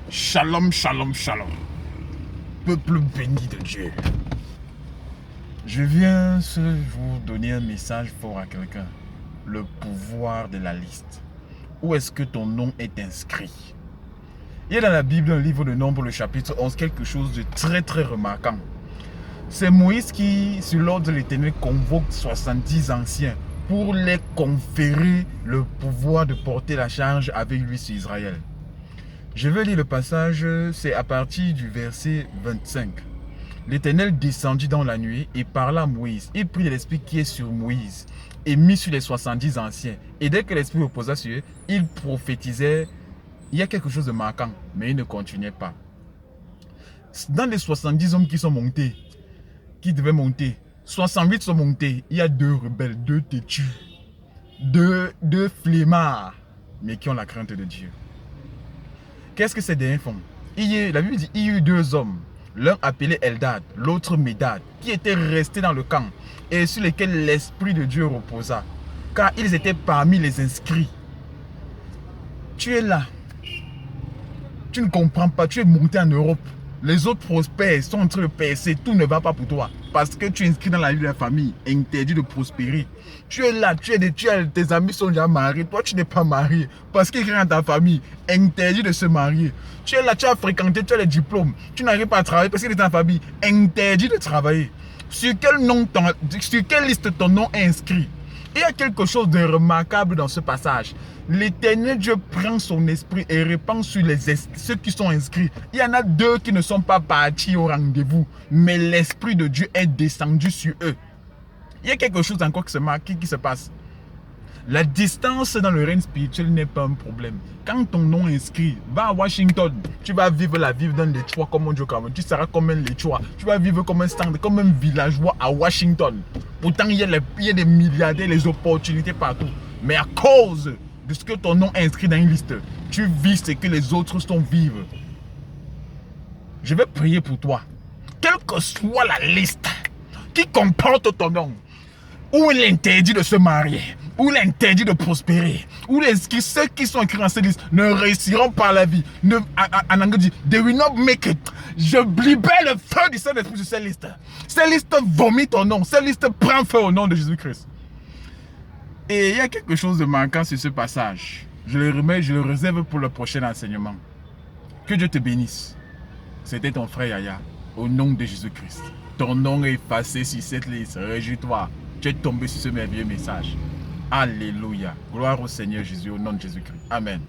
Shalom, shalom, shalom. Peuple béni de Dieu. Je viens ce jour donner un message fort à quelqu'un. Le pouvoir de la liste. Où est-ce que ton nom est inscrit? Il y a dans la Bible, un livre de Nombres, le chapitre 11, quelque chose de très très remarquant. C'est Moïse qui, sur l'ordre de l'Éternel, convoque 70 anciens pour les conférer le pouvoir de porter la charge avec lui sur Israël. Je vais lire le passage, c'est à partir du verset 25. L'Éternel descendit dans la nuit et parla à Moïse. Il prit l'esprit qui est sur Moïse et mit sur les 70 anciens. Et dès que l'esprit reposa sur eux, il prophétisait. Il y a quelque chose de marquant, mais il ne continuait pas. Dans les 70 hommes qui sont montés, qui devaient monter, 68 sont montés. Il y a 2 rebelles, 2 têtus, 2 flemmards, mais qui ont la crainte de Dieu. Qu'est-ce que ces derniers font? La Bible dit il y eut 2 hommes, l'un appelé Eldad, l'autre Médad, qui étaient restés dans le camp et sur lesquels l'Esprit de Dieu reposa, car ils étaient parmi les inscrits. Tu es là, tu ne comprends pas, tu es monté en Europe, les autres prospèrent, sont en train de percer, tout ne va pas pour toi, parce que tu es inscrit dans la vie de la famille, interdit de prospérer. Tu es là, tes amis sont déjà mariés, toi tu n'es pas marié, parce qu'il y a dans ta famille, interdit de se marier. Tu es là, tu as fréquenté, tu as les diplômes, tu n'arrives pas à travailler parce qu'il est dans ta famille, interdit de travailler. Sur quelle liste ton nom est inscrit? Il y a quelque chose de remarquable dans ce passage. L'Éternel Dieu prend son esprit et répand sur ceux qui sont inscrits. Il y en a 2 qui ne sont pas partis au rendez-vous, mais l'Esprit de Dieu est descendu sur eux. Il y a quelque chose encore qui se passe. La distance dans le règne spirituel n'est pas un problème. Quand ton nom est inscrit, va à Washington, tu vas vivre la vie d'un Léchois comme un Dieu Cameroun. Tu seras comme un Léchois. Tu vas vivre comme un stand, comme un villageois à Washington. Pourtant, il y a des milliardaires, les opportunités partout. Mais à cause de ce que ton nom est inscrit dans une liste, tu vis ce que les autres sont vivre. Je vais prier pour toi. Quelle que soit la liste qui comporte ton nom, où il est interdit de se marier, où il est interdit de prospérer, où ceux qui sont écrits dans cette liste ne réussiront pas la vie. En anglais dit, they will not make it. Je libère le feu du Saint-Esprit sur cette liste. Cette liste vomit ton nom. Cette liste prend feu au nom de Jésus-Christ. Et il y a quelque chose de manquant sur ce passage. Je le réserve pour le prochain enseignement. Que Dieu te bénisse. C'était ton frère Yaya, au nom de Jésus-Christ. Ton nom est effacé sur cette liste. Réjouis-toi. Tu es tombé sur ce merveilleux message. Alléluia. Gloire au Seigneur Jésus, au nom de Jésus-Christ. Amen.